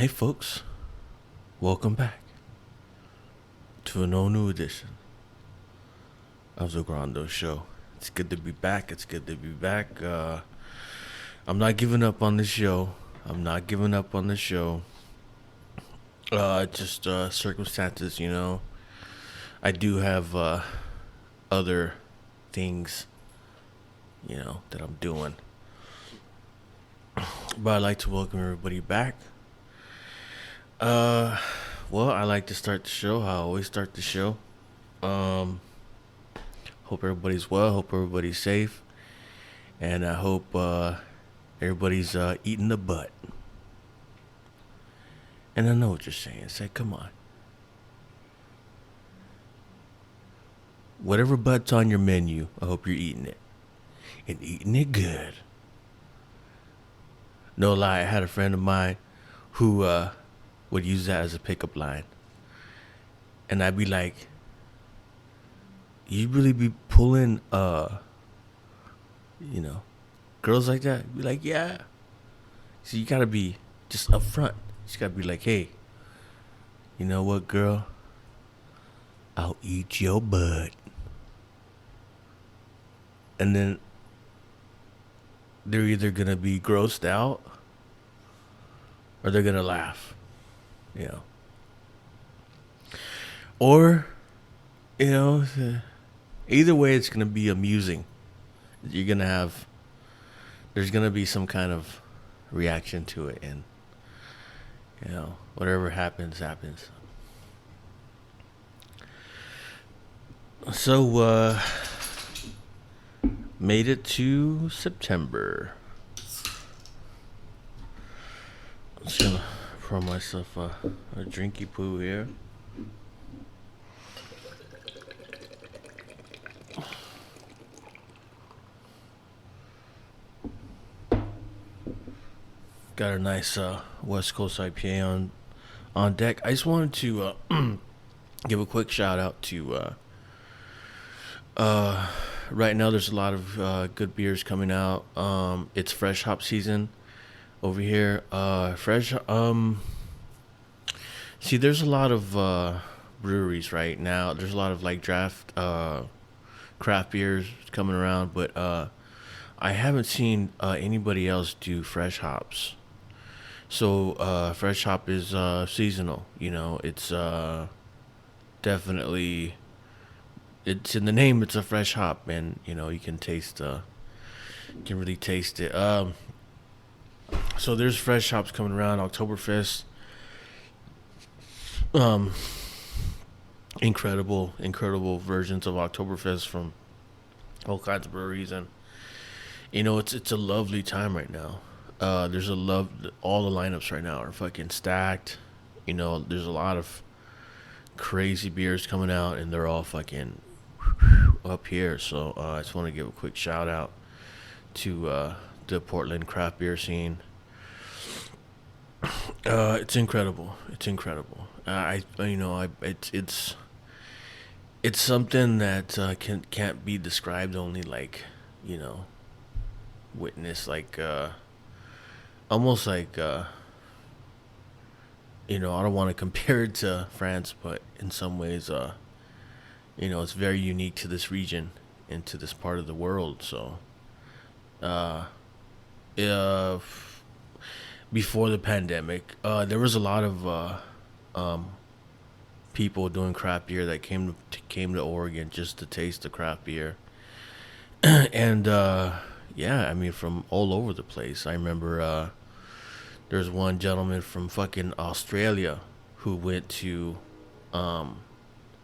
Hey, folks, welcome back to an all new edition of the Grando Show. It's good to be back. It's good to be back. I'm not giving up on the show. I'm not giving up on the show. Just circumstances, you know. I do have other things, you know, that I'm doing. But I'd like to welcome everybody back. Well, I like to start the show how I always start the show. Hope everybody's well. Hope everybody's safe, and I hope everybody's eating the butt. And I know what you're saying. Say, come on. Whatever butt's on your menu, I hope you're eating it, and eating it good. No lie, I had a friend of mine who would use that as a pickup line. And I'd be like, you really be pulling, you know, girls like that? Be like, yeah. So you gotta be just upfront. You just gotta be like, hey, you know what, girl? I'll eat your butt. And then they're either gonna be grossed out or they're gonna laugh, you know. Or, you know, either way, it's gonna be amusing. You're gonna have, there's gonna be some kind of reaction to it, and you know, whatever happens, happens. So, made it to September. I'm just gonna pour myself a drinky poo here. Got a nice West Coast IPA on deck. I just wanted to give a quick shout out to right now. There's a lot of good beers coming out. It's fresh hop season over here. Fresh. See, there's a lot of breweries right now. There's a lot of like draft craft beers coming around, but I haven't seen anybody else do fresh hops. So fresh hop is seasonal. You know, it's definitely, it's in the name. It's a fresh hop, and you know you can taste. You can really taste it. So there's fresh hops coming around. Oktoberfest. Incredible versions of Oktoberfest from all kinds of breweries, and you know it's a lovely time right now. There's all the lineups right now are fucking stacked. You know, there's a lot of crazy beers coming out, and they're all fucking up here. So I just want to give a quick shout out to the Portland craft beer scene. It's incredible. It's incredible. It's something that can't be described. Only like, you know, witness like almost like you know, I don't want to compare it to France, but in some ways you know, it's very unique to this region and to this part of the world. So uh before the pandemic, there was a lot of people doing craft beer that came to Oregon just to taste the craft beer. And yeah, I mean, from all over the place. I remember there's one gentleman from fucking Australia who went to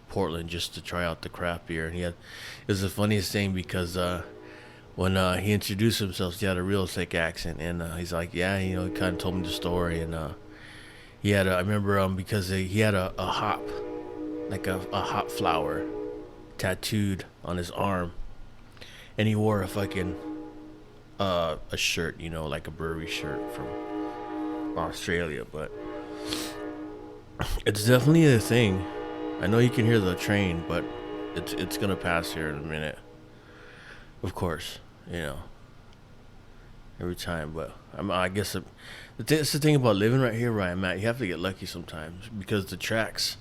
Portland just to try out the craft beer, and it was the funniest thing because when he introduced himself, he had a real thick accent, and he's like, yeah, you know, he kind of told me the story, and I remember because he had a hop, like a hop flower, tattooed on his arm, and he wore a fucking a shirt, you know, like a brewery shirt from Australia. But it's definitely a thing. I know you can hear the train, but it's gonna pass here in a minute. Of course, you know. every time. But I guess that's the thing about living right here where I'm at. You have to get lucky sometimes because the tracks.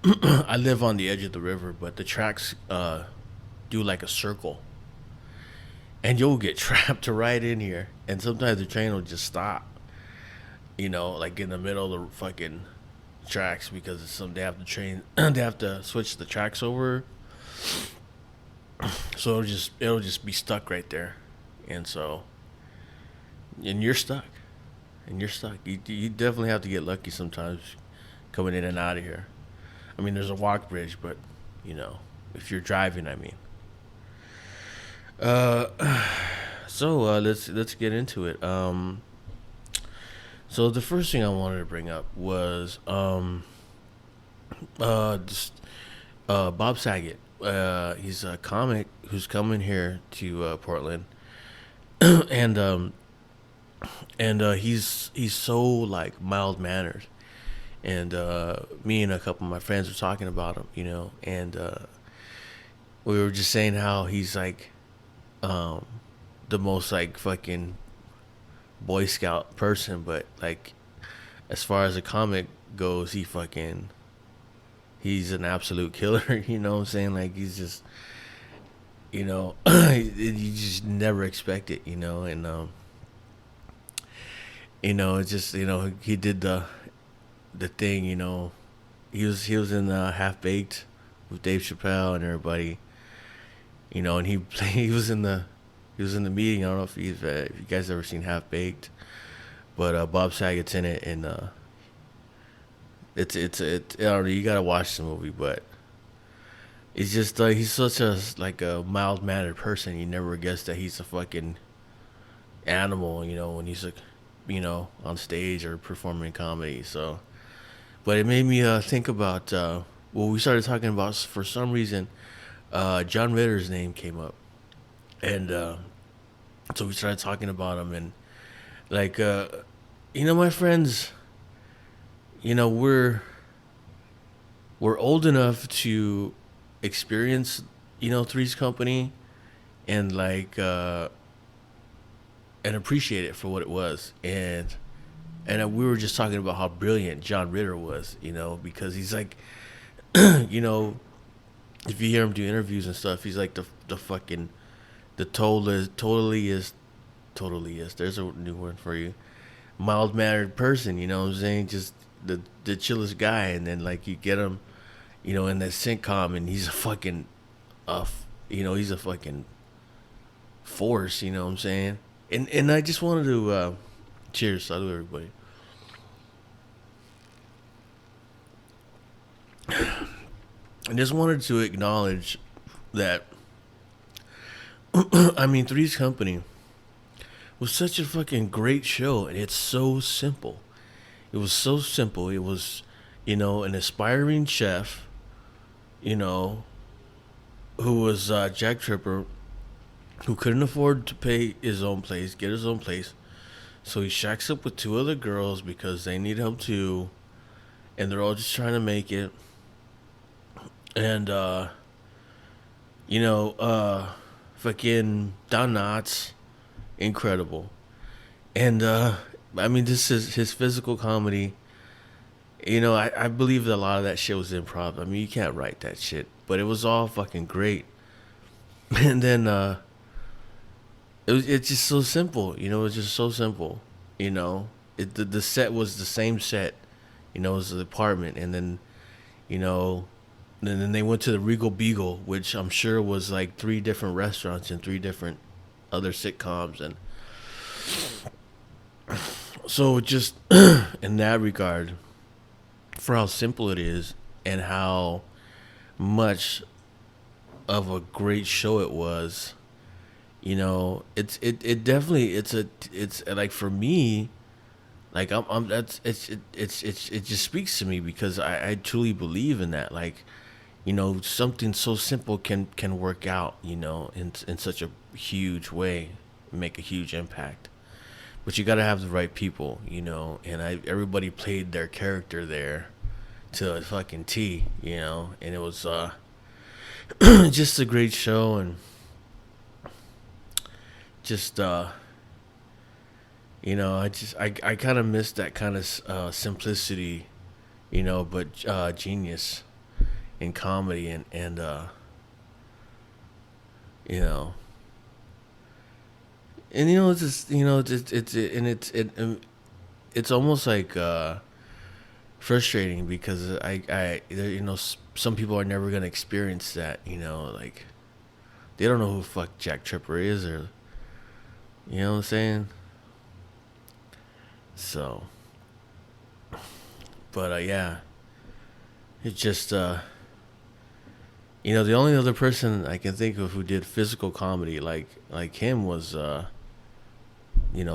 I live on the edge of the river, but the tracks do like a circle, and you'll get trapped right in here. And sometimes the train will just stop, like in the middle of the fucking tracks because it's some they have to train they have to switch the tracks over, so it'll just be stuck right there, and so and you're stuck, You definitely have to get lucky sometimes coming in and out of here. I mean, there's a walk bridge, but if you're driving, I mean. Uh, let's get into it. So the first thing I wanted to bring up was just Bob Saget. He's a comic who's coming here to Portland, and he's so like mild mannered, and me and a couple of my friends were talking about him, and we were just saying how he's like um, the most like fucking Boy Scout person, but like as far as a comic goes, he's an absolute killer. You know what I'm saying? Like he's just you just never expect it, and it's just he did the thing, he was in Half Baked with Dave Chappelle and everybody, and he was in the meeting. I don't know if you guys ever seen Half Baked, but Bob Saget's in it, and I don't know, you gotta watch the movie, but it's just he's such a mild mannered person. You never guess that he's a fucking animal, when he's like on stage or performing comedy. So, but it made me think about we started talking about for some reason. John Ritter's name came up, and so we started talking about him, and like my friends, we're old enough to experience Three's Company, and like and appreciate it for what it was, and we were just talking about how brilliant John Ritter was, because he's like if you hear him do interviews and stuff, he's like the fucking the totally is. There's a new word for you. Mild mannered person, you know what I'm saying? Just the chillest guy, and then like you get him, in that sitcom, and he's a fucking, he's a fucking force. You know what I'm saying? And I just wanted to cheers, salute everybody. I just wanted to acknowledge that. I mean, Three's Company was such a fucking great show, and it's so simple. It was so simple. It was, an aspiring chef, who was Jack Tripper, who couldn't afford to pay his own place, get his own place. So he shacks up with two other girls because they need help too, and they're all just trying to make it. And fucking Don Knotts, incredible. And I mean, this is his physical comedy. I believe that a lot of that shit was improv. I mean, you can't write that shit, but it was all fucking great. And then it's just so simple. It was just so simple. The set was the same set. It was the apartment, and then and then they went to the Regal Beagle, which I'm sure was like 3 different restaurants and 3 different other sitcoms. And so just in that regard, for how simple it is and how much of a great show it was, it definitely it's like for me, like I'm that's it just speaks to me because I truly believe in that. Like, something so simple can work out, in such a huge way, make a huge impact. But you got to have the right people, and everybody played their character there to a fucking T, and it was just a great show, and just I kind of miss that kind of simplicity, but genius in comedy and you know it's just it's almost like frustrating because some people are never gonna experience that, like they don't know who fuck Jack Tripper is, or you know what I'm saying. So, but yeah, it's just the only other person I can think of who did physical comedy like him was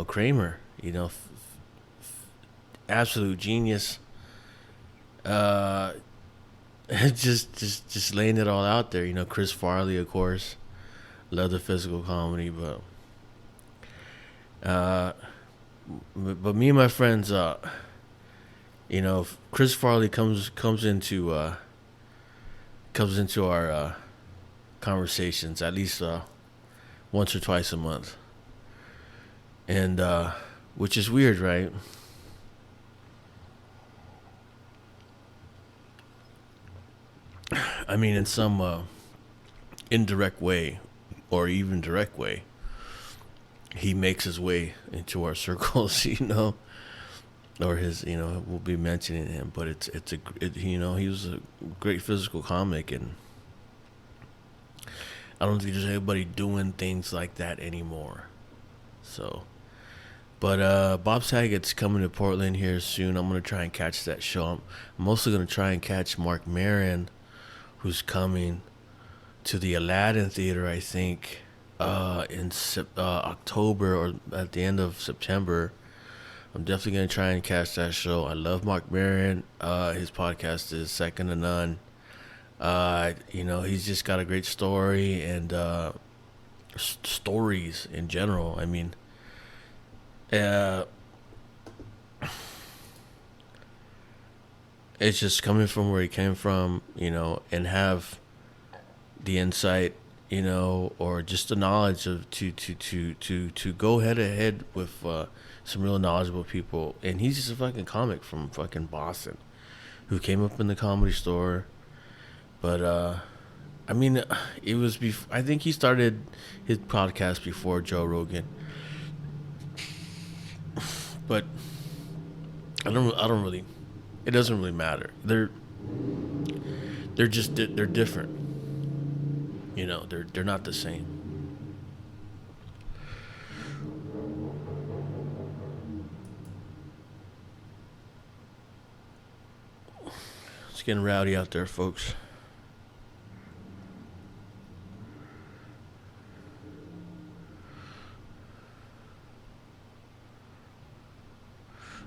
Kramer. Absolute genius. Uh, just laying it all out there. Chris Farley, of course, love the physical comedy, uh, but me and my friends, Chris Farley comes into our conversations at least once or twice a month, and which is weird, right? I mean, in some indirect way, or even direct way, he makes his way into our circles, or we'll be mentioning him, but he was a great physical comic, and I don't think there's anybody doing things like that anymore. So, but Bob Saget's coming to Portland here soon. I'm gonna try and catch that show. I'm also gonna try and catch Mark Maron, who's coming to the Aladdin Theater, I think, in October or at the end of September. I'm definitely gonna try and catch that show. I love Mark Maron. His podcast is second to none. He's just got a great story and stories in general. I mean, it's just coming from where he came from, and have the insight, or just the knowledge of to go head to head with some real knowledgeable people. And he's just a fucking comic from fucking Boston who came up in the Comedy Store. But I mean, it was I think he started his podcast before Joe Rogan. But I don't really. It doesn't really matter. They're different. They're not the same. It's getting rowdy out there, folks.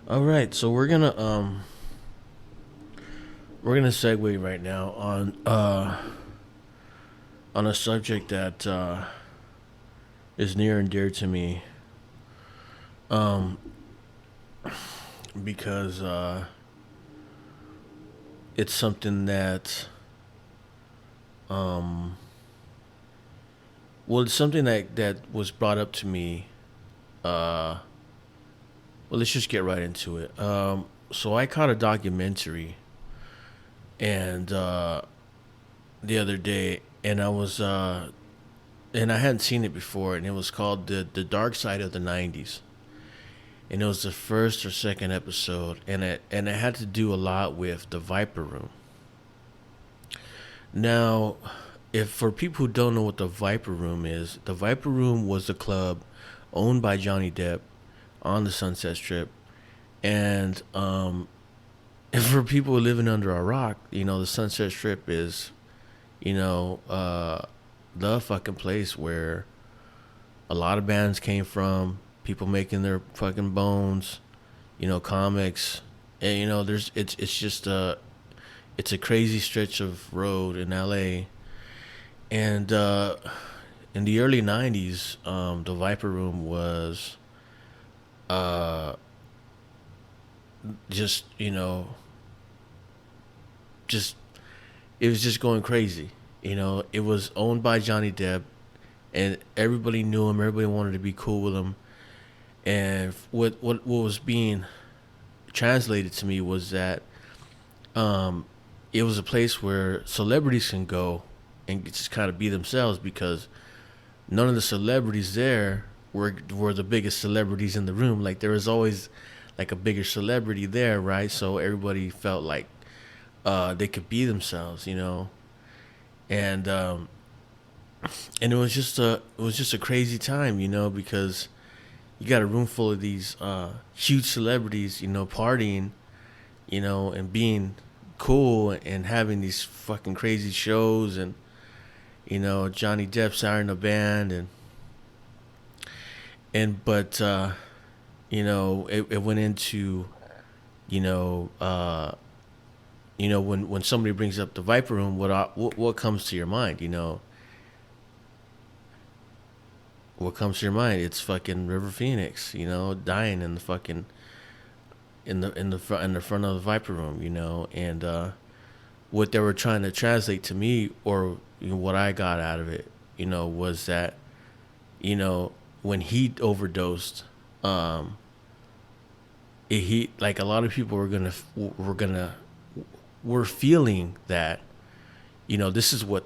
All right, so we're gonna segue right now on a subject that is near and dear to me, because it's something that it's something that was brought up to me. Well, let's just get right into it. So I caught a documentary, and the other day, and and I hadn't seen it before, and it was called the Dark Side of the '90s, and it was the first or second episode, and it had to do a lot with the Viper Room. Now, if for people who don't know what the Viper Room is, the Viper Room was a club owned by Johnny Depp on the Sunset Strip, and for people living under a rock, the Sunset Strip is, the fucking place where a lot of bands came from, people making their fucking bones, comics, and it's a crazy stretch of road in LA, and in the early '90s, the Viper Room was just just it was just going crazy. It was owned by Johnny Depp, and everybody knew him. Everybody wanted to be cool with him, And what was being translated to me was that um, it was a place where celebrities can go and just kind of be themselves, because none of the celebrities there were the biggest celebrities in the room. Like there was always like a bigger celebrity there, right? So everybody felt like they could be themselves, and and it was just a crazy time, because you got a room full of these huge celebrities, partying, and being cool and having these fucking crazy shows, and Johnny Depp's hiring a band, and but it went into you know when somebody brings up the Viper Room, what comes to your mind? What comes to your mind? It's fucking River Phoenix, dying in the fucking in the front of the Viper Room, and what they were trying to translate to me, or what I got out of it, was that when he overdosed, he like a lot of people were feeling that this is what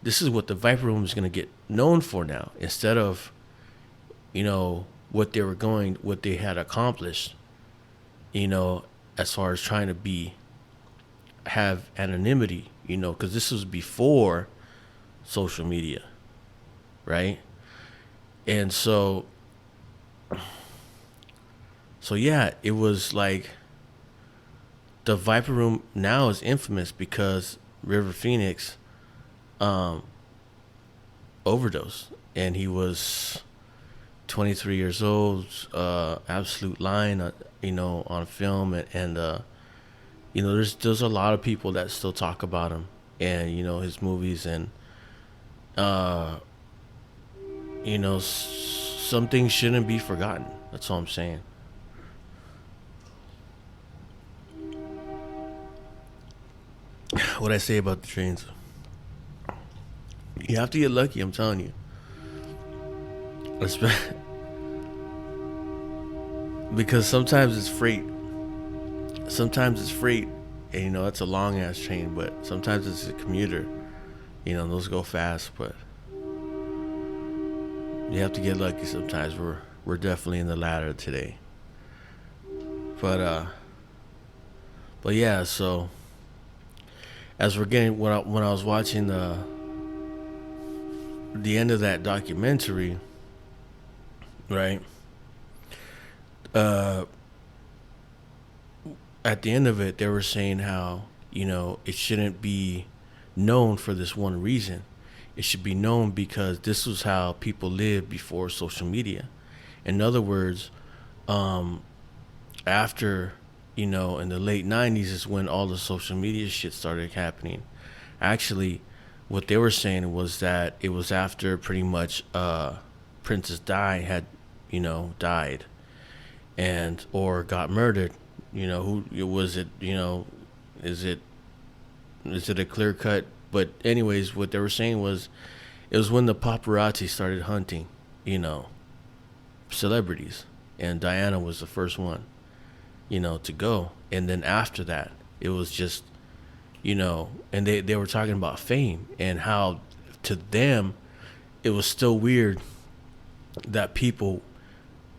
the Viper Room is gonna get known for now, instead of what they had accomplished, as far as trying to have anonymity, because this was before social media, right? And so yeah, it was like the Viper Room now is infamous because River Phoenix overdosed, and he was 23 years old, absolute line, on film, and there's a lot of people that still talk about him and his movies, and some things shouldn't be forgotten. That's all I'm saying. What I say about the trains, you have to get lucky. I'm telling you. Because sometimes it's freight. Sometimes it's freight, and it's a long ass train. But sometimes it's a commuter. Those go fast, but you have to get lucky. Sometimes we're definitely in the latter today. But yeah. So as we're getting when I was watching the end of that documentary, right? Uh, at the end of it, they were saying how it shouldn't be known for this one reason. It should be known because this was how people lived before social media. In other words, after in the late '90s is when all the social media shit started happening. Actually, what they were saying was that it was after pretty much Princess Di had died, and or got murdered. Who was it? Is it a clear cut? But anyways, what they were saying was it was when the paparazzi started hunting celebrities, and Diana was the first one to go. And then after that, it was just and they were talking about fame and how to them it was still weird that people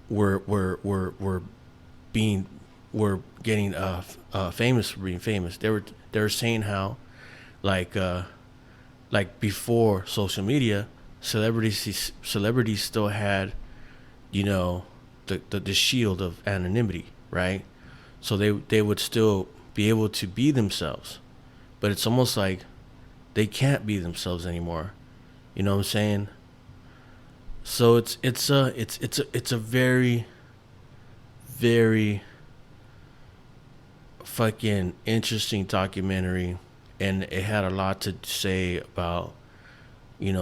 were being were getting famous for being famous. They were saying how like before social media, celebrities still had the shield of anonymity, right? So they would still be able to be themselves, but it's almost like they can't be themselves anymore. You know what I'm saying? So it's a very, very fucking interesting documentary, and it had a lot to say about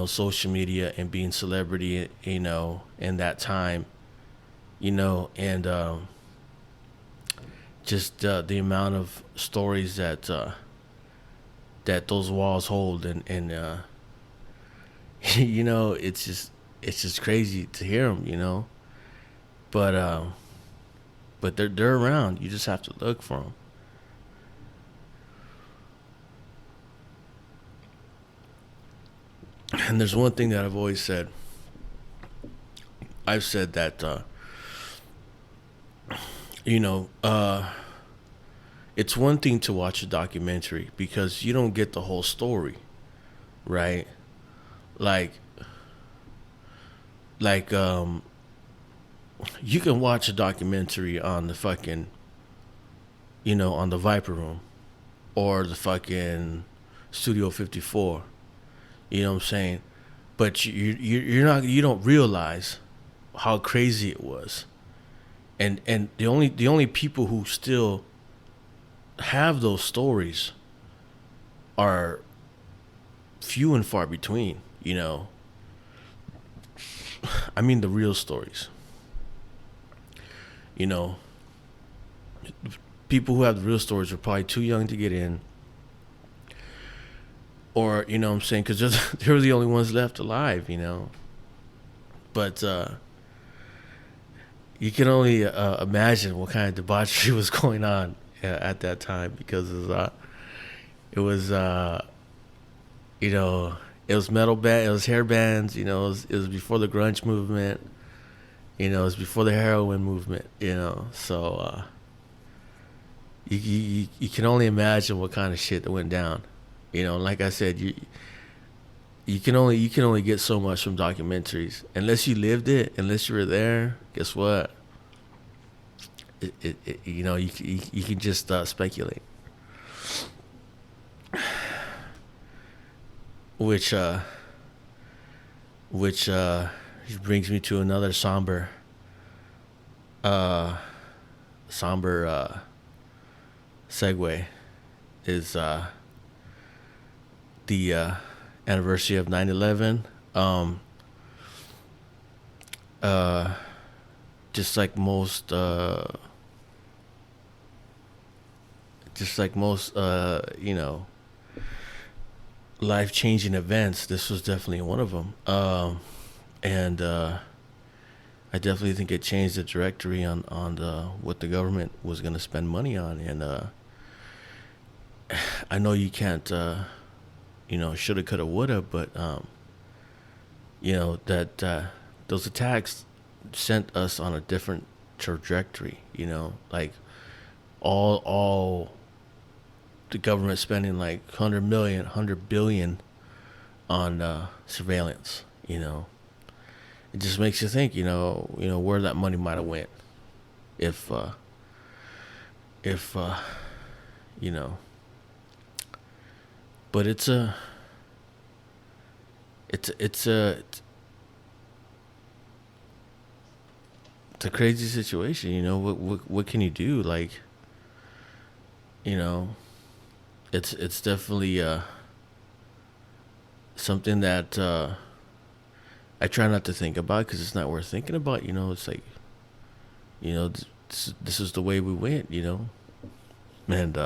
social media and being celebrity, in that time, and just the amount of stories that those walls hold, and it's just crazy to hear them, but they're around. You just have to look for them. And there's one thing that I've always said. I've said that you know, it's one thing to watch a documentary because you don't get the whole story, right? Like like you can watch a documentary on the fucking, on the Viper Room or the fucking Studio 54. You know what I'm saying? But you don't realize how crazy it was. And the only people who still have those stories are few and far between, I mean the real stories. You know, people who have the real stories are probably too young to get in, or what I'm saying, because they're the only ones left alive. But you can only imagine what kind of debauchery was going on at that time, because it was metal band, it was hair bands, it was before the grunge movement, it was before the heroin movement, so you can only imagine what kind of shit that went down. Like I said, you can only get so much from documentaries unless you lived it, unless you were there. Guess what? You can just speculate. Which brings me to another somber segue, is the anniversary of 9/11. Just like most life-changing events, this was definitely one of them. And I definitely think it changed the trajectory on what the government was going to spend money on. And I know you can't, shoulda, coulda, woulda, but that those attacks sent us on a different trajectory. Like all the government spending like 100 million, 100 billion on surveillance. It just makes you think, where that money might have went if but it's a crazy situation. What can you do? Like, it's definitely something that I try not to think about, because it's not worth thinking about. It's like, this is the way we went. And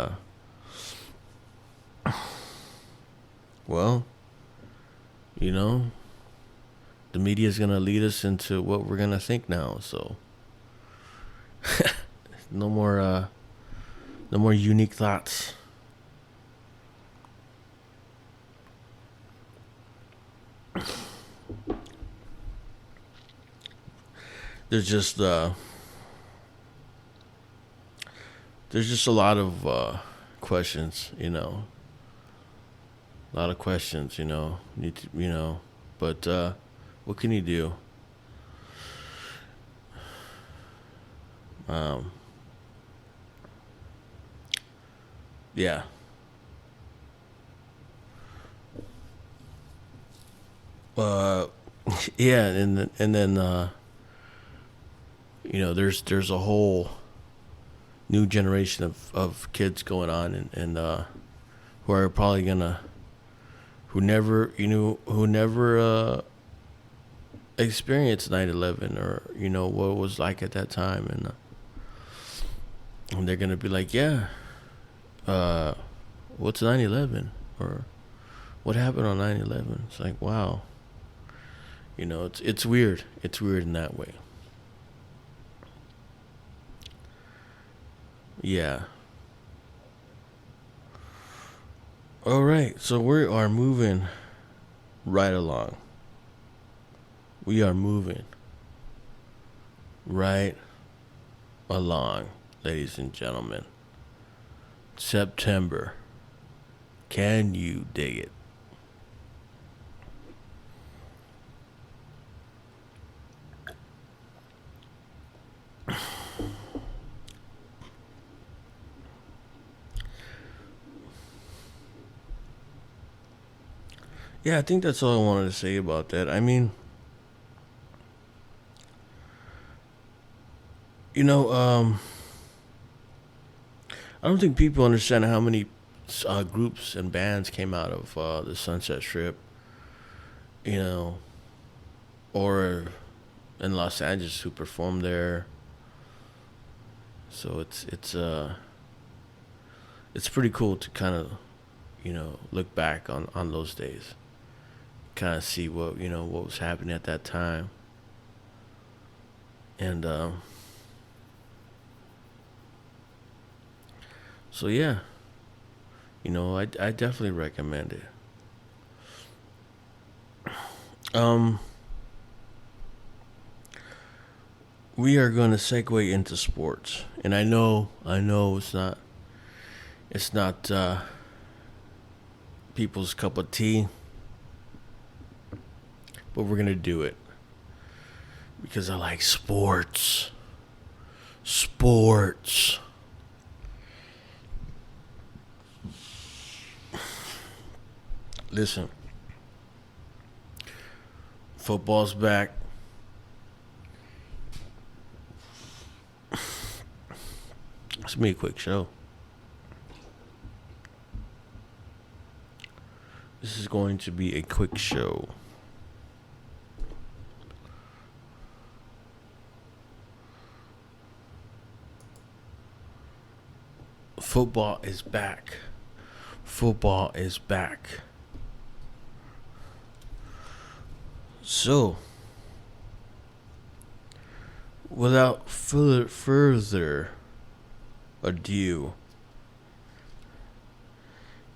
well, the media is gonna lead us into what we're gonna think now. So no more unique thoughts. There's just a lot of questions, a lot of questions, need to, but what can you do? Yeah. Uh, yeah, and then there's a whole new generation of kids going on, and who are probably gonna who never experienced 9/11, or what it was like at that time, and they're gonna be like, yeah, what's 9/11, or what happened on 9/11? It's like, wow, it's weird. It's weird in that way. Yeah. All right. So we are moving right along. We are moving right along, ladies and gentlemen. September. Can you dig it? Yeah, I think that's all I wanted to say about that. I mean, you know, I don't think people understand how many groups and bands came out of the Sunset Strip, you know, or in Los Angeles who performed there. So it's pretty cool to kind of look back on those days, kind of see what was happening at that time, and so yeah, I definitely recommend it. Um, we are going to segue into sports, and I know it's not people's cup of tea, but we're gonna do it because I like sports. Sports. Listen, football's back. It's gonna be a quick show. This is going to be a quick show. Football is back. Football is back. So, without further ado,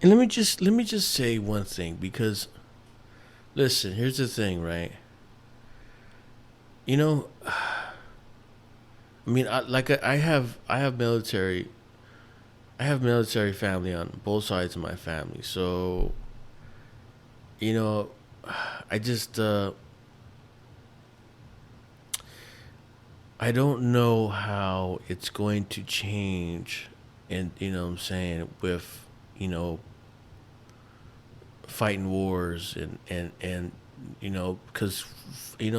and let me just say one thing, because listen, here's the thing, right? You know, I mean, I have military family on both sides of my family, so you know, I just I don't know how it's going to change, and what I'm saying, with you know fighting wars, and because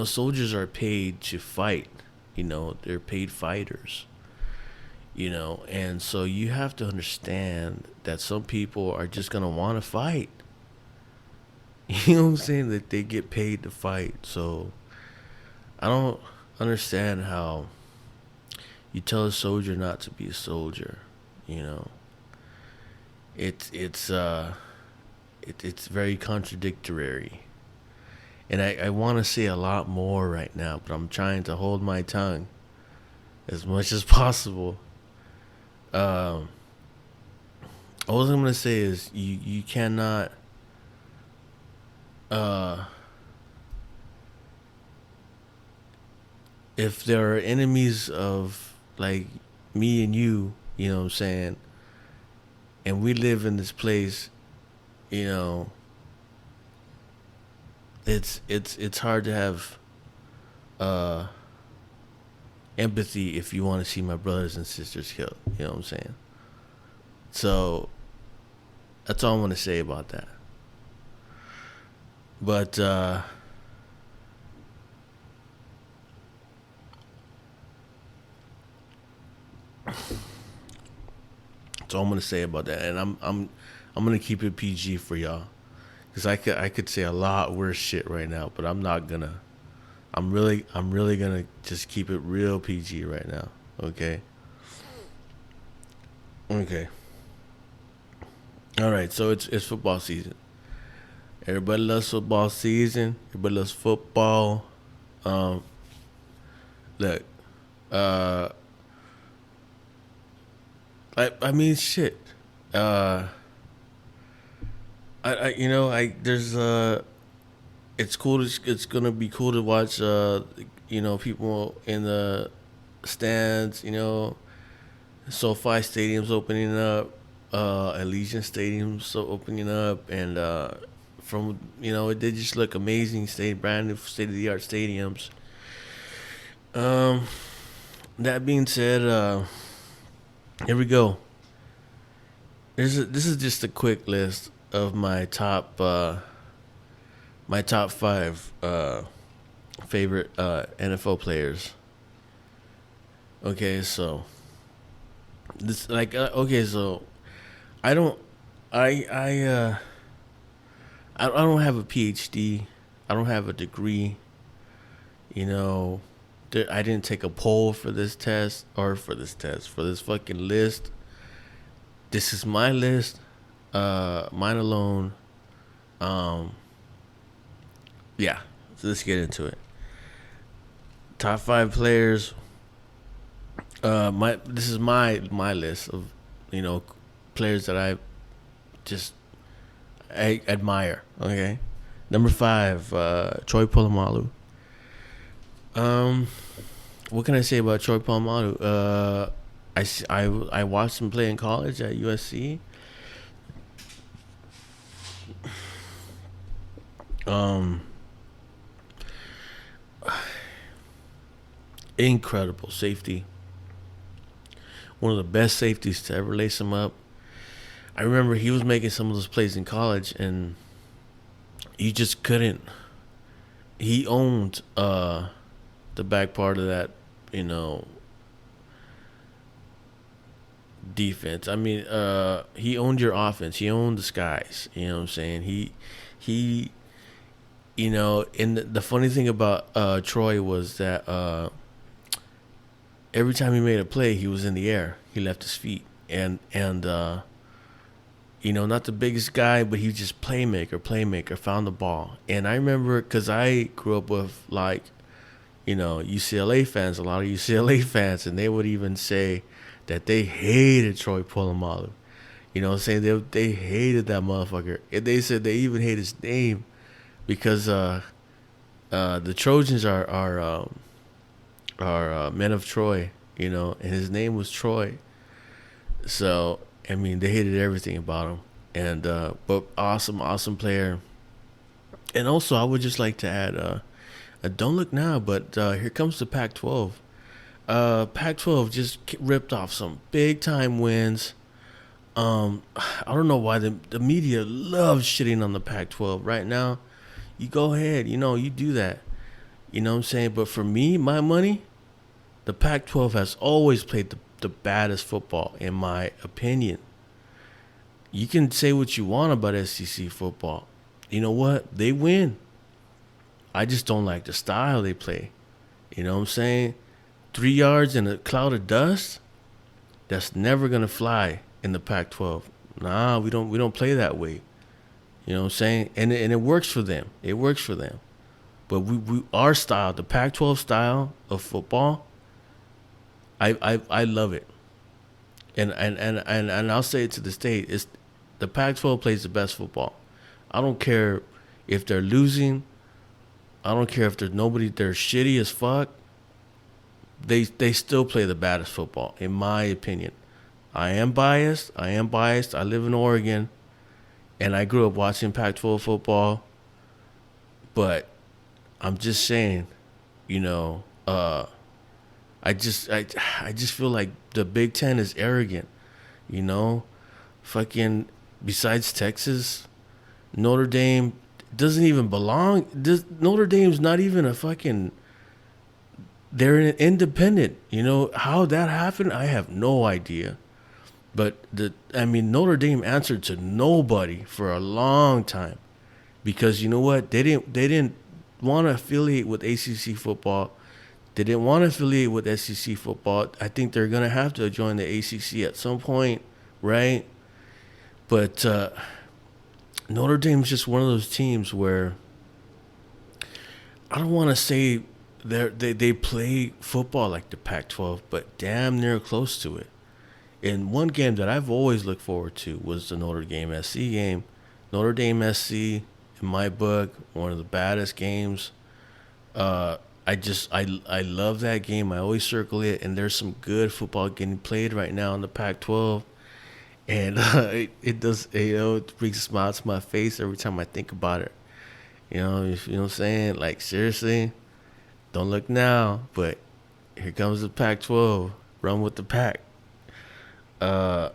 soldiers are paid to fight. They're paid fighters. And so you have to understand that some people are just gonna want to fight. You know what I'm saying? That they get paid to fight. So I don't understand how you tell a soldier not to be a soldier. You know, it's very contradictory, and I want to say a lot more right now, but I'm trying to hold my tongue as much as possible. Um, all I'm gonna say is you cannot uh if there are enemies of, like, me and you know what I'm saying, and we live in this place, you know, it's hard to have uh empathy if you want to see my brothers and sisters killed. You know what I'm saying? So that's all I'm gonna say about that. But that's all I'm gonna say about that. And I'm gonna keep it PG for y'all, because I could say a lot worse shit right now, but I'm not gonna. I'm really gonna just keep it real PG right now. Okay. Okay. All right. So it's football season. Everybody loves football season. Everybody loves football. Um, Look, uh, I mean, shit. Uh, there's it's cool. It's gonna be cool to watch. People in the stands. SoFi Stadium's opening up. Allegiant Stadium's so opening up, and from they just look amazing. Brand new state of the art stadiums. Um, that being said, here we go. This is just a quick list of my top five favorite NFL players. Okay, so this okay, so I don't I don't have a PhD. I don't have a degree. You know, I didn't take a poll for this test or for this fucking list. This is my list, mine alone. Um, yeah, so let's get into it. Top five players. My this is my list of you know players that I admire. Okay, number five, Troy Polamalu. Um, what can I say about Troy Polamalu? I watched him play in college at USC. Um, Incredible safety. One of the best safeties to ever lace him up. I remember he was making some of those plays in college, and you just couldn't. He owned the back part of that, you know, defense. I mean, he owned your offense. He owned the skies. You know what I'm saying? He, and the funny thing about Troy was that every time he made a play, he was in the air. He left his feet, and not the biggest guy, but he was just playmaker, found the ball. And I remember because I grew up with UCLA fans, a lot of UCLA fans, and they would even say that they hated Troy Polamalu. You know what I'm saying? They hated that motherfucker. And they said they even hate his name because the Trojans are men of Troy, and his name was Troy. So, I mean, they hated everything about him. And but awesome player. And also, I would just like to add, don't look now, but here comes the Pac-12. Pac-12 just ripped off some big time wins. I don't know why the media loves shitting on the Pac-12 right now. You go ahead, you do that. You know what I'm saying? But for me, my money, the Pac-12 has always played the baddest football, in my opinion. You can say what you want about SEC football. You know what? They win. I just don't like the style they play. You know what I'm saying? 3 yards in a cloud of dust, that's never gonna fly in the Pac-12. Nah, we don't play that way. You know what I'm saying? And it works for them. It works for them. But we our style, the Pac-12 style of football, I love it. And I'll say it to the state, it's the Pac-12 plays the best football. I don't care if they're losing. I don't care if there's nobody. They're shitty as fuck. They still play the baddest football, in my opinion. I am biased. I live in Oregon, and I grew up watching Pac-12 football. But I'm just saying, I just feel like the Big Ten is arrogant. Fucking besides Texas, Notre Dame doesn't even belong. Notre Dame's not even a fucking. They're an independent. How that happened, I have no idea. But Notre Dame answered to nobody for a long time, because you know what? They didn't want to affiliate with ACC football. They didn't want to affiliate with SEC football. I think they're gonna have to join the ACC at some point, right? But Notre Dame's just one of those teams where I don't want to say they play football like the Pac-12, but damn near close to it. And one game that I've always looked forward to was the Notre Dame SC game. Notre Dame SC, in my book, one of the baddest games. Uh, I love that game. I always circle it, and there's some good football getting played right now in the Pac-12, and it does, it brings a smile to my face every time I think about it. You know what I'm saying? Like, seriously, don't look now, but here comes the Pac-12. Run with the pack. Uh,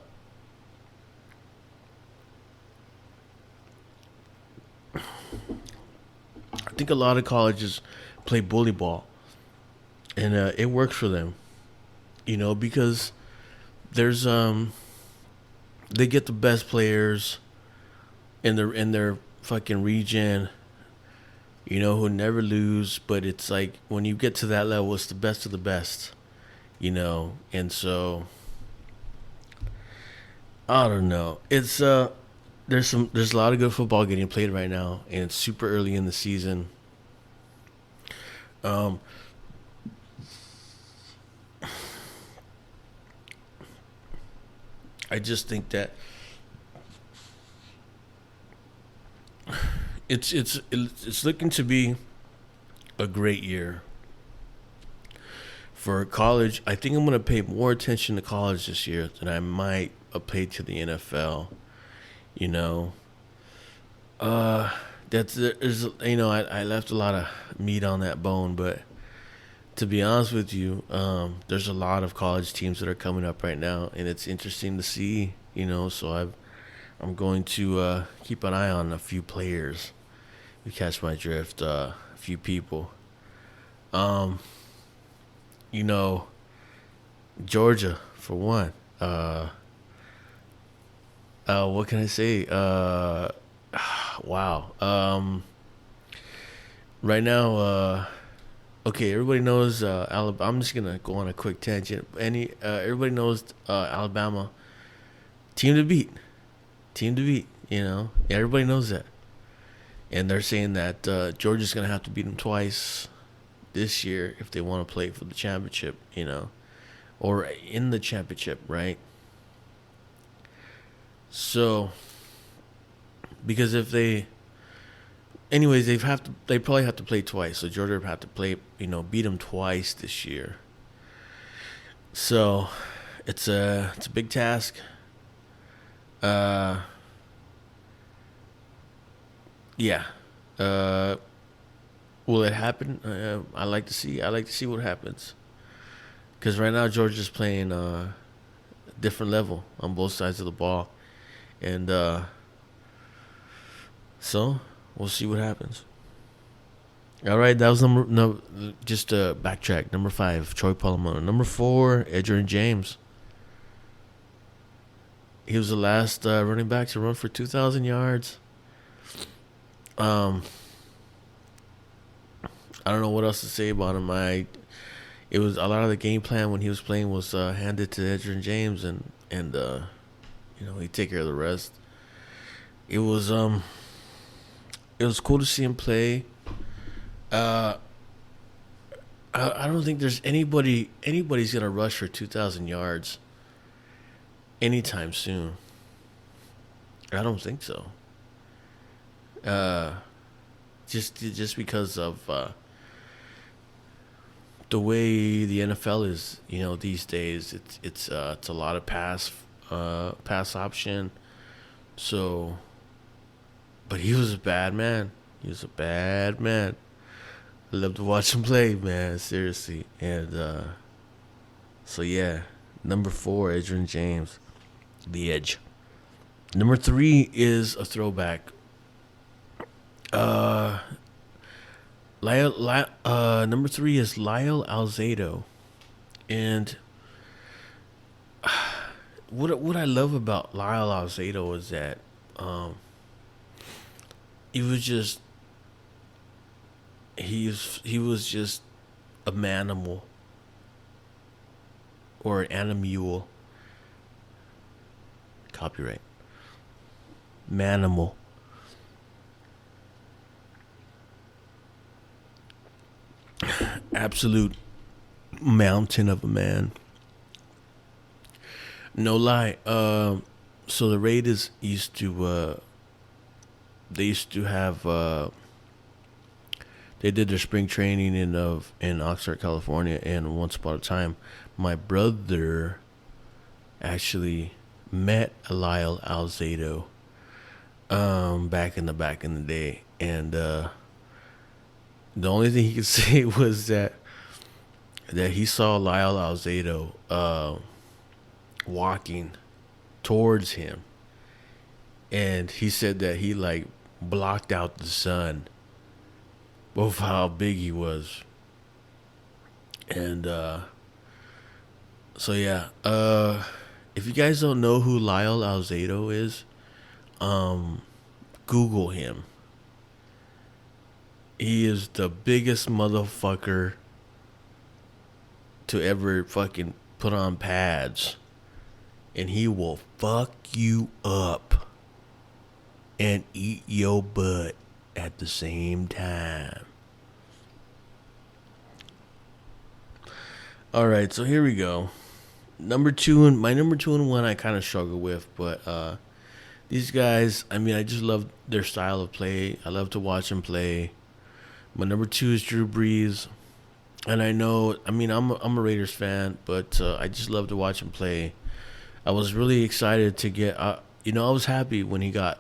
I think a lot of colleges play bully ball, and it works for them. Because there's they get the best players in their fucking region. Who never lose, but it's like when you get to that level, it's the best of the best. And so I don't know. It's there's a lot of good football getting played right now, and it's super early in the season. Um, I just think that it's looking to be a great year for college. I think I'm gonna pay more attention to college this year than I might have paid to the NFL. You know, uh, that's there's I left a lot of meat on that bone, but to be honest with you, there's a lot of college teams that are coming up right now, and it's interesting to see. So I'm going to keep an eye on a few players. You catch my drift. A few people. Um, you know, Georgia for one. What can I say? Wow. Right now, okay, everybody knows Alabama. I'm just gonna go on a quick tangent. Everybody knows Alabama, team to beat, team to beat. Everybody knows that, and they're saying that Georgia's gonna have to beat them twice this year if they want to play for the championship. Or in the championship, right? So, because if they, anyways, they probably have to play twice. So Georgia would have to play, beat them twice this year. So, it's a big task. Uh, yeah. Uh, will it happen? I like to see what happens. Because right now Georgia's playing a different level on both sides of the ball, and so we'll see what happens. All right, that was number no. Just backtrack. Number 5, Troy Polamalu. Number 4, Edgerrin James. He was the last running back to run for 2,000 yards. Um, I don't know what else to say about him. It was a lot of the game plan when he was playing was handed to Edgerrin James, and he'd take care of the rest. It was it was cool to see him play. Uh, I don't think there's anybody's gonna rush for 2,000 yards anytime soon. I don't think so. Uh, just because of the way the NFL is, these days, it's a lot of pass option. So, but he was a bad man. He was a bad man. I love to watch him play, man. Seriously, and so yeah, number 4, Adrian James, the Edge. Number 3 is a throwback. Uh, number 3 is Lyle Alzado, and what I love about Lyle Alzado is that um, he was just he was just a manimal or an animal. Copyright. Manimal. Absolute mountain of a man. No lie. So the Raiders used to they used to have they did their spring training in Oxnard, California, and once upon a time, my brother actually met Lyle Alzado back in the day, and the only thing he could say was that he saw Lyle Alzado walking towards him, and he said that he like blocked out the sun of how big he was, and so yeah, if you guys don't know who Lyle Alzado is, um, Google him. He is the biggest motherfucker to ever fucking put on pads, and he will fuck you up and eat your butt at the same time. All right, so here we go. My number two and one I kind of struggle with, but these guys, I mean, I just love their style of play. I love to watch them play. My number two is Drew Brees, and I know, I mean, I'm a Raiders fan, but I just love to watch him play. I was really excited to get, I was happy when he got,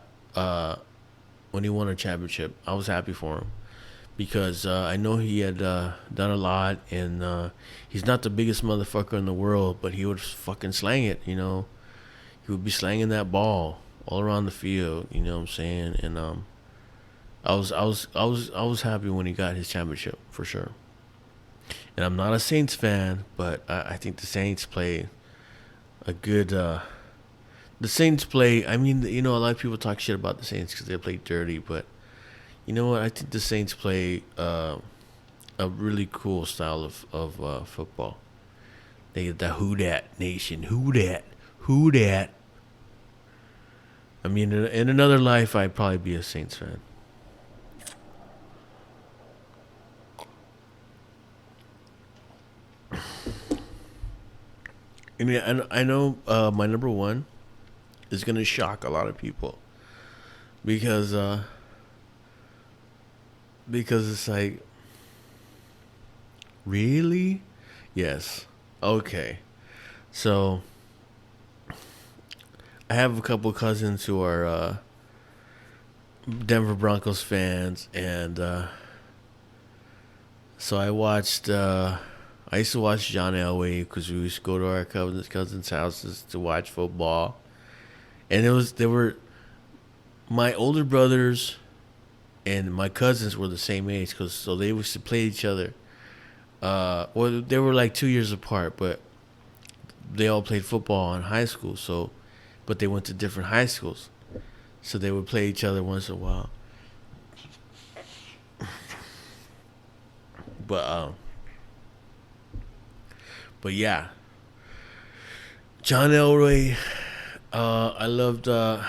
when he won a championship. I was happy for him because I know he had done a lot, and he's not the biggest motherfucker in the world, but he would fucking slang it. He would be slanging that ball all around the field. You know what I'm saying? And I was happy when he got his championship for sure. And I'm not a Saints fan, but I think the Saints play a good. The Saints play. I mean, a lot of people talk shit about the Saints because they play dirty, but you know what? I think the Saints play a really cool style of football. They get the who dat nation, who dat. I mean, in another life, I'd probably be a Saints fan. I mean, I know my number one is gonna shock a lot of people because it's like, really? Yes. Okay. So I have a couple cousins who are Denver Broncos fans, and so I used to watch John Elway because we used to go to our cousins' houses to watch football, and they were my older brothers and my cousins were the same age, so they used to play each other. Well, they were like 2 years apart, but they all played football in high school. But they went to different high schools, so they would play each other once in a while. But but yeah, John Elway. I loved. I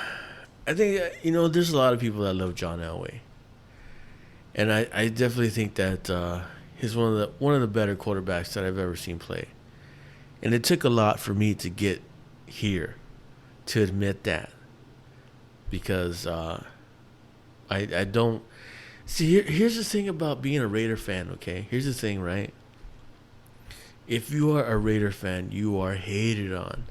think there's a lot of people that love John Elway, and I definitely think that he's one of the better quarterbacks that I've ever seen play. And it took a lot for me to get here, to admit that, because I don't see. Here's the thing about being a Raider fan. Okay, here's the thing, right? If you are a Raider fan, you are hated on.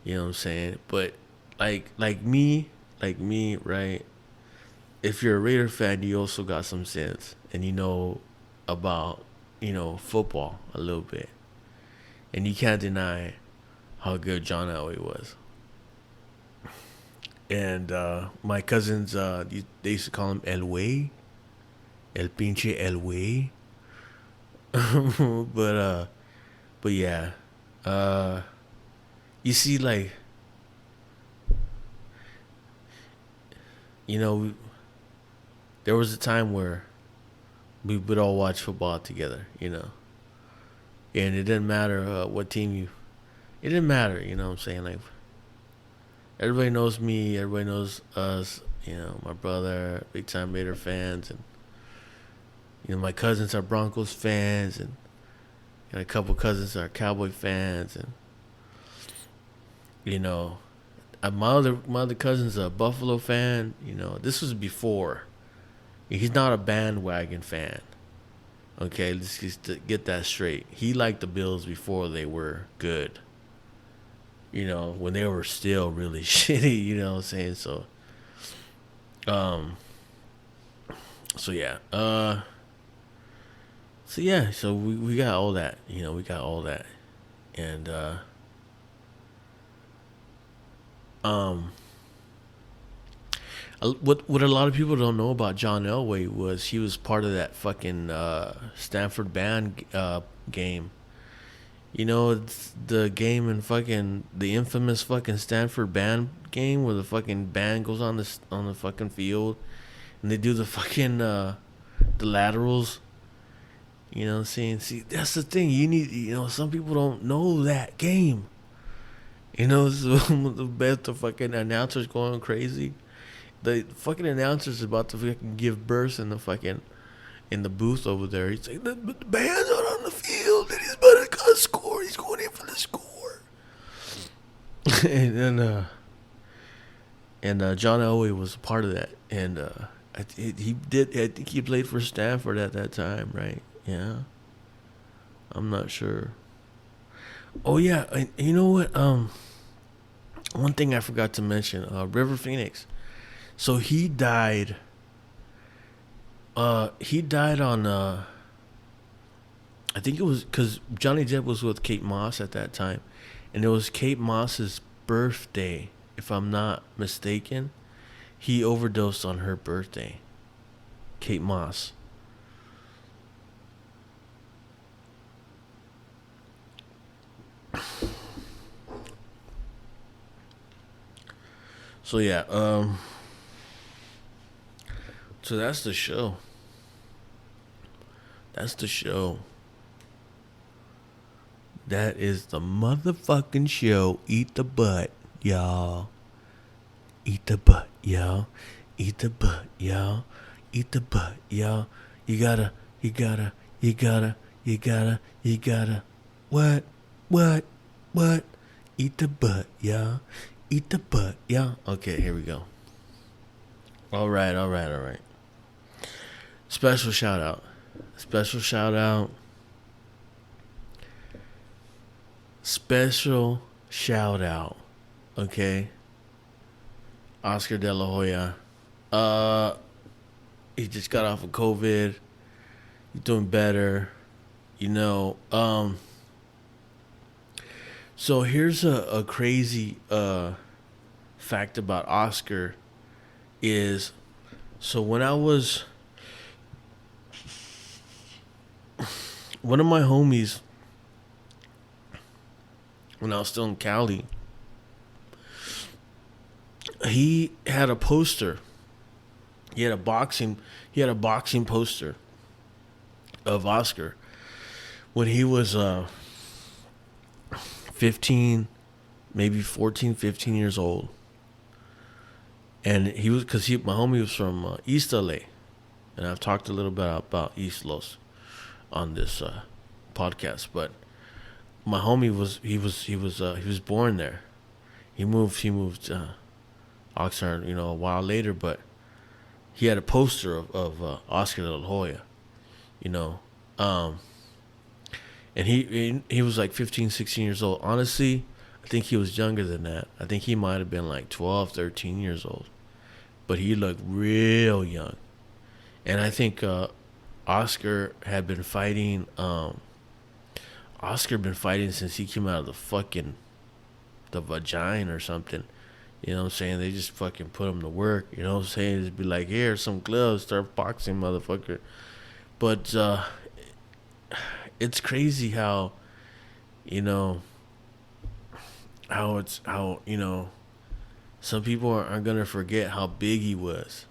You know what I'm saying? But like me, right? If you're a Raider fan, you also got some sense, and you know about football a little bit, and you can't deny how good John Elway was. And my cousins, they used to call him Elway, El Pinche Elway. but yeah, you see, like, there was a time where we would all watch football together, and it didn't matter what team it didn't matter, what I'm saying? Like, everybody knows me, everybody knows us, my brother, big time Raider fans, and my cousins are Broncos fans, and a couple cousins are Cowboy fans, and You know, my other cousin's a Buffalo fan. You know, this was before. He's not a bandwagon fan. Okay, let's just get that straight. He liked the Bills before they were good. You know, when they were still really shitty. You know what I'm saying? Um, so yeah. So yeah. So we got all that. You know, we got all that, and um, what a lot of people don't know about John Elway was he was part of that fucking Stanford band game. You know, it's the game in fucking the infamous fucking Stanford band game where the fucking band goes on the fucking field and they do the fucking the laterals. You know what I'm saying? See, that's the thing. You need, you know, some people don't know that game. You know, so the best the fucking announcers going crazy. The fucking announcer's about to fucking give birth in the fucking in the booth over there. He's like, the band's out on the field and he's about to score. He's going in for the score. and then John Elway was a part of that, and he did. I think he played for Stanford at that time, right? Yeah, I'm not sure. Oh yeah, you know what? One thing I forgot to mention, River Phoenix. So he died. He died on. I think it was because Johnny Depp was with Kate Moss at that time, and it was Kate Moss's birthday, if I'm not mistaken. He overdosed on her birthday. Kate Moss. So yeah, so that's the show. That's the show. That is the motherfucking show. Eat the butt, y'all. Eat the butt, y'all. Eat the butt, y'all. Eat the butt, y'all. You gotta, you gotta, you gotta, you gotta, you gotta. What? What? What? Eat the butt, y'all. Eat the butt, y'all. Okay, here we go. All right, all right, all right. Special shout out. Special shout out. Special shout out. Okay. Oscar De La Hoya. He just got off of COVID. He's doing better. You know, so here's a crazy fact about Oscar is so when I was one of my homies when I was still in Cali, he had a poster. He had a boxing poster of Oscar when he was 15, maybe 14, 15 years old. And he was, because my homie was from East LA. And I've talked a little bit about East Los on this podcast. But my homie was born there. He moved Oxnard, you know, a while later, but he had a poster of Oscar De La Hoya, you know. And he was like 15, 16 years old. Honestly, I think he was younger than that. I think he might have been like 12, 13 years old. But he looked real young. And I think Oscar had been fighting. Oscar been fighting since he came out of the vagina or something. You know what I'm saying? They just fucking put him to work. You know what I'm saying? Just be like, here, some gloves, start boxing, motherfucker. But it's crazy how, you know, some people aren't gonna forget how big he was.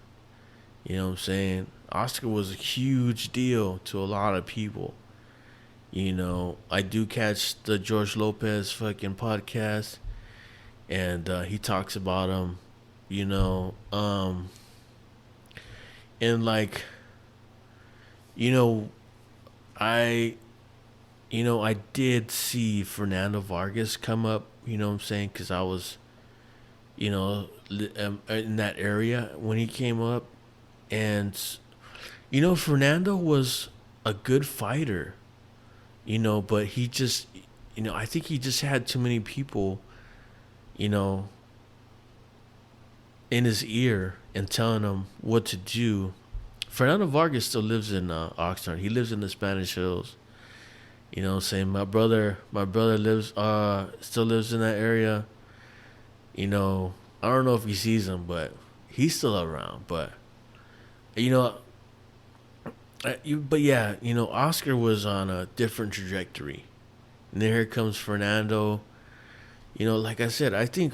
You know what I'm saying? Oscar was a huge deal to a lot of people. You know, I do catch the George Lopez fucking podcast, and he talks about him. You know, and like, you know, I I did see Fernando Vargas come up. You know what I'm saying? Because I was, in that area when he came up, and Fernando was a good fighter. But he just, I think he just had too many people, you know, in his ear and telling him what to do. Fernando Vargas still lives in Oxnard. He lives in the Spanish Hills. You know what I'm saying? My brother lives still lives in that area. I don't know if he sees him, but he's still around. But you know, but yeah, Oscar was on a different trajectory. And then here comes Fernando. Like I said, I think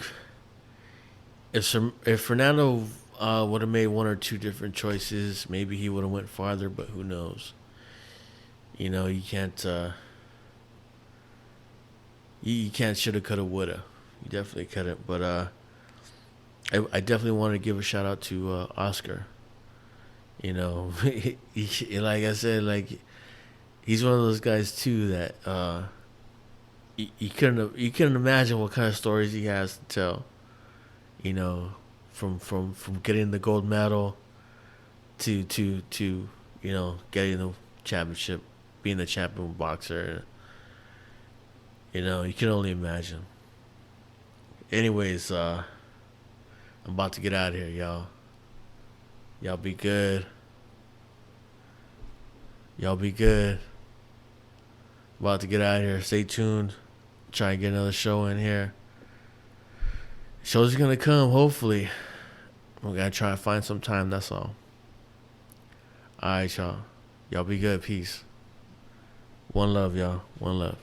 if Fernando would have made one or two different choices, maybe he would have went farther. But who knows? You can't. You can't shoulda, coulda, woulda. You definitely couldn't. But I definitely want to give a shout out to Oscar. Like I said, like he's one of those guys too that you couldn't imagine what kind of stories he has to tell. You know, from getting the gold medal to getting the championship, being the champion boxer. You can only imagine. Anyways, I'm about to get out of here, y'all. Y'all be good. Y'all be good. About to get out of here. Stay tuned. Try and get another show in here. Show's gonna come, hopefully. We gotta try and find some time, that's all. Alright, y'all. Y'all be good. Peace. One love, y'all. One love.